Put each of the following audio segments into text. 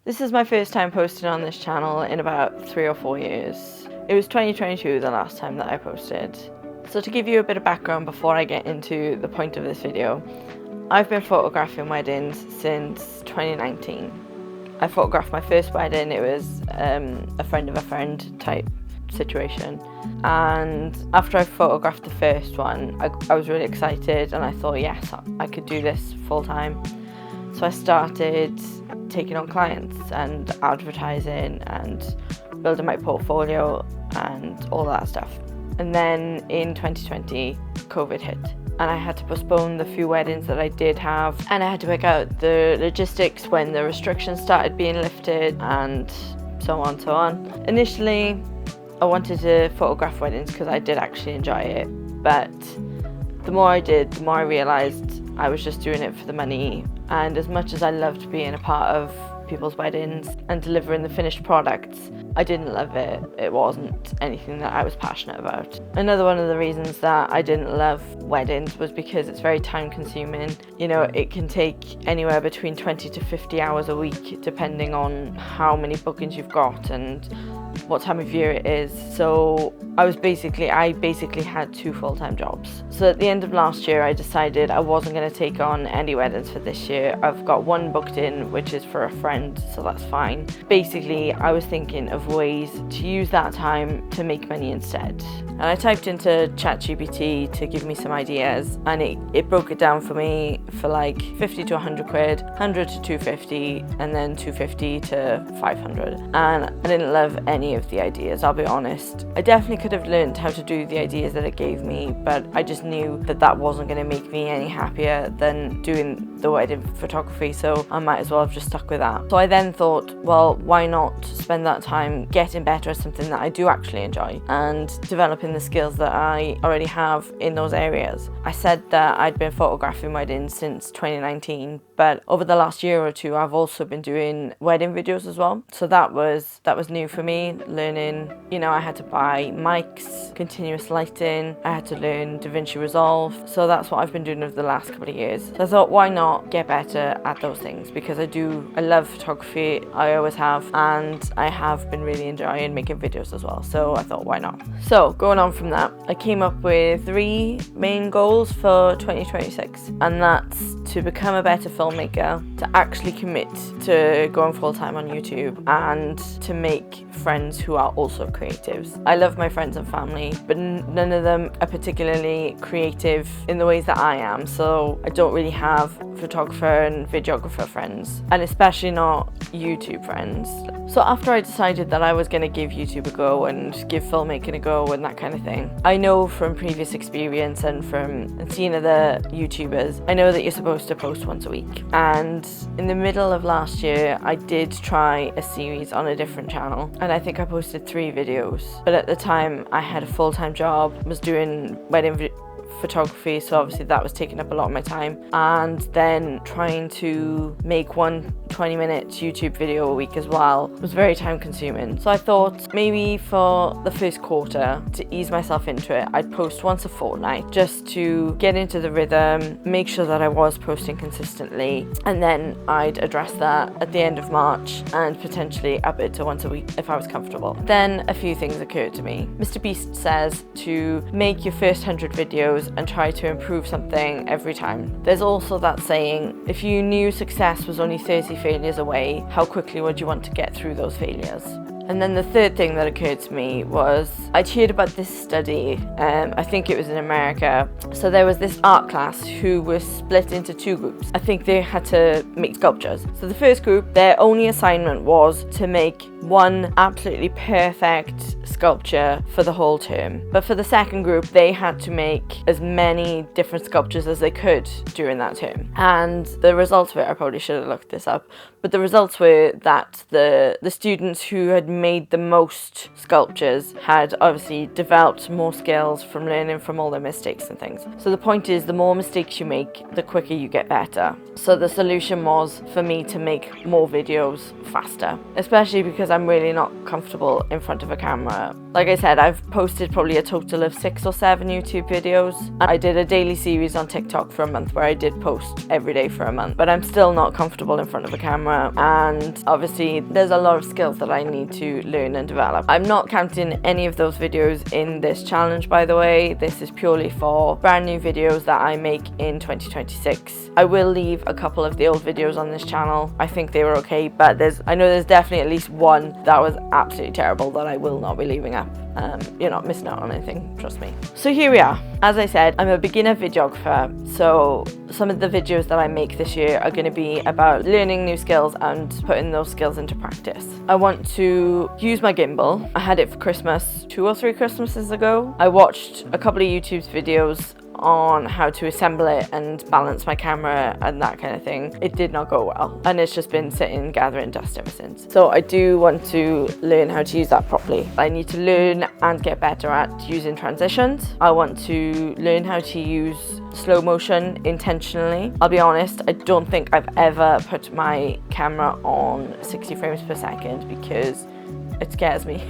This is my first time posting on this channel in about 3 or 4 years. It was 2022 the last time that I posted. So to give you a bit of background before I get into the point of this video, I've been photographing weddings since 2019. I photographed my first wedding. It was a friend of a friend type situation, and after I photographed the first one, I was really excited and I thought, yes, I could do this full time. So I started taking on clients and advertising and building my portfolio and all that stuff. And then in 2020, COVID hit and I had to postpone the few weddings that I did have, and I had to work out the logistics when the restrictions started being lifted and so on. Initially, I wanted to photograph weddings because I did actually enjoy it, but the more I did, the more I realised I was just doing it for the money. And as much as I loved being a part of people's weddings and delivering the finished products, I didn't love it. It wasn't anything that I was passionate about. Another one of the reasons that I didn't love weddings was because it's very time consuming. You know, it can take anywhere between 20 to 50 hours a week depending on how many bookings you've got and what time of year it is. So I basically had 2 full-time jobs. So at the end of last year, I decided I wasn't going to take on any weddings for this year. I've got one booked in, which is for a friend, so that's fine. Basically, I was thinking of ways to use that time to make money instead. And I typed into ChatGPT to give me some ideas, and it broke it down for me for like 50 to 100 quid, 100 to 250, and then 250 to 500. And I didn't love any of the ideas, I'll be honest. I definitely could have learned how to do the ideas that it gave me, but I just knew that that wasn't going to make me any happier than doing the wedding photography, so I might as well have just stuck with that. So I then thought, well, why not spend that time getting better at something that I do actually enjoy and developing the skills that I already have in those areas. I said that I'd been photographing weddings since 2019, but over the last year or two I've also been doing wedding videos as well. So that was new for me, learning, you know, I had to buy mics, continuous lighting, I had to learn DaVinci Resolve. So that's what I've been doing over the last couple of years. So I thought, why not get better at those things, because I love photography, I always have, and I have been really enjoying making videos as well. So I thought, why not? So going on from that, I came up with 3 main goals for 2026, and that's to become a better filmmaker, to actually commit to going full-time on YouTube, and to make friends who are also creatives. I love my friends and family, but none of them are particularly creative in the ways that I am, so I don't really have photographer and videographer friends, and especially not YouTube friends. So after I decided that I was going to give YouTube a go and give filmmaking a go and that kind of thing, I know from previous experience and from seeing other YouTubers, I know that you're supposed to post once a week. And in the middle of last year, I did try a series on a different channel, and I think I posted 3 videos. But at the time, I had a full-time job, was doing wedding photography, so obviously that was taking up a lot of my time, and then trying to make one 20-minute YouTube video a week as well was very time consuming. So I thought maybe for the first quarter, to ease myself into it, I'd post once a fortnight just to get into the rhythm, make sure that I was posting consistently, and then I'd address that at the end of March and potentially up it to once a week if I was comfortable. Then a few things occurred to me. Mr. Beast says to make your first 100 videos and try to improve something every time. There's also that saying, if you knew success was only 30 failures away, how quickly would you want to get through those failures? And then the third thing that occurred to me was I'd heard about this study, I think it was in America. So there was this art class who was split into 2 groups. I think they had to make sculptures. So the first group, their only assignment was to make one absolutely perfect sculpture for the whole term. But for the second group, they had to make as many different sculptures as they could during that term. And the results were, I probably should have looked this up, but the results were that the students who had made the most sculptures had obviously developed more skills from learning from all their mistakes and things. So the point is, the more mistakes you make, the quicker you get better. So the solution was for me to make more videos faster, especially because I'm really not comfortable in front of a camera. Like I said, I've posted probably a total of 6 or 7 YouTube videos. I did a daily series on TikTok for a month where I did post every day for a month, but I'm still not comfortable in front of a camera, and obviously there's a lot of skills that I need to learn and develop. I'm not counting any of those videos in this challenge, by the way. This is purely for brand new videos that I make in 2026. I will leave a couple of the old videos on this channel. I think they were okay, but I know there's definitely at least one that was absolutely terrible that I will not be leaving up. You're not missing out on anything, trust me. So here we are. As I said, I'm a beginner videographer, so some of the videos that I make this year are going to be about learning new skills and putting those skills into practice. I want to use my gimbal. I had it for Christmas 2 or 3 Christmases ago. I watched a couple of YouTube videos on how to assemble it and balance my camera and that kind of thing. It did not go well, and it's just been sitting gathering dust ever since. So I do want to learn how to use that properly. I need to learn and get better at using transitions. I want to learn how to use slow motion intentionally. I'll be honest, I don't think I've ever put my camera on 60 frames per second because it scares me.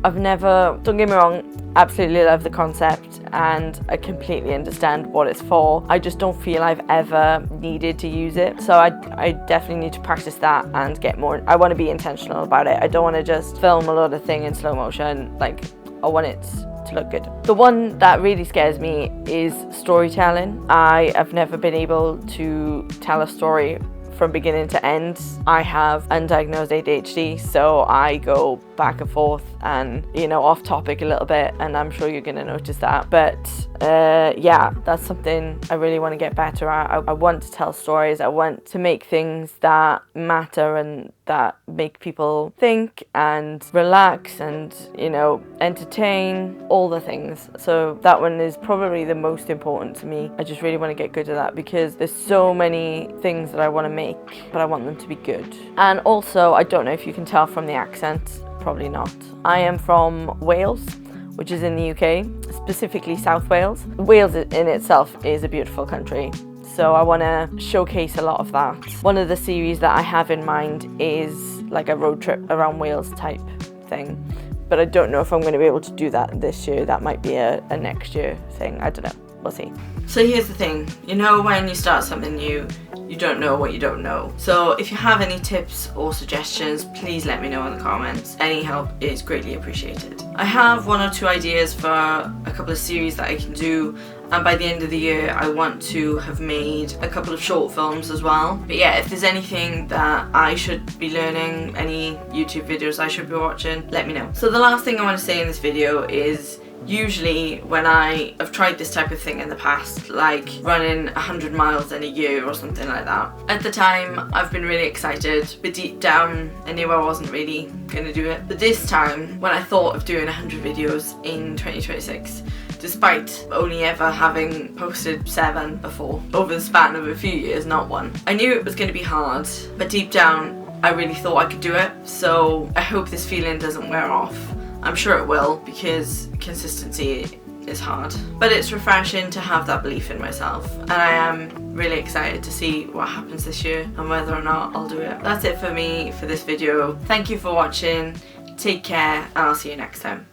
I've never, don't get me wrong, absolutely love the concept and I completely understand what it's for. I just don't feel I've ever needed to use it. So I definitely need to practice that and get more. I want to be intentional about it. I don't want to just film a lot of thing in slow motion. Like, I want it to look good. The one that really scares me is storytelling. I have never been able to tell a story from beginning to end. I have undiagnosed ADHD, so I go back and forth and, you know, off topic a little bit, and I'm sure you're gonna notice that. But yeah, that's something I really want to get better at. I want to tell stories. I want to make things that matter and that make people think and relax and, you know, entertain, all the things. So that one is probably the most important to me. I just really want to get good at that because there's so many things that I want to make, but I want them to be good. And also, I don't know if you can tell from the accent, probably not. I am from Wales, which is in the UK, specifically South Wales. Wales in itself is a beautiful country, so I want to showcase a lot of that. One of the series that I have in mind is like a road trip around Wales type thing, but I don't know if I'm going to be able to do that this year. That might be a next year thing, I don't know. We'll see. So here's the thing, you know, when you start something new, you don't know what you don't know. So if you have any tips or suggestions, please let me know in the comments. Any help is greatly appreciated. I have 1 or 2 ideas for a couple of series that I can do, and by the end of the year I want to have made a couple of short films as well. But yeah, if there's anything that I should be learning, any YouTube videos I should be watching, let me know. So the last thing I want to say in this video is, usually when I have tried this type of thing in the past, like running 100 miles in a year or something like that, at the time I've been really excited, but deep down I knew I wasn't really going to do it. But this time, when I thought of doing 100 videos in 2026, despite only ever having posted 7 before, over the span of a few years, not 1, I knew it was going to be hard, but deep down I really thought I could do it. So I hope this feeling doesn't wear off. I'm sure it will, because consistency is hard. But it's refreshing to have that belief in myself, and I am really excited to see what happens this year and whether or not I'll do it. That's it for me for this video. Thank you for watching, take care, and I'll see you next time.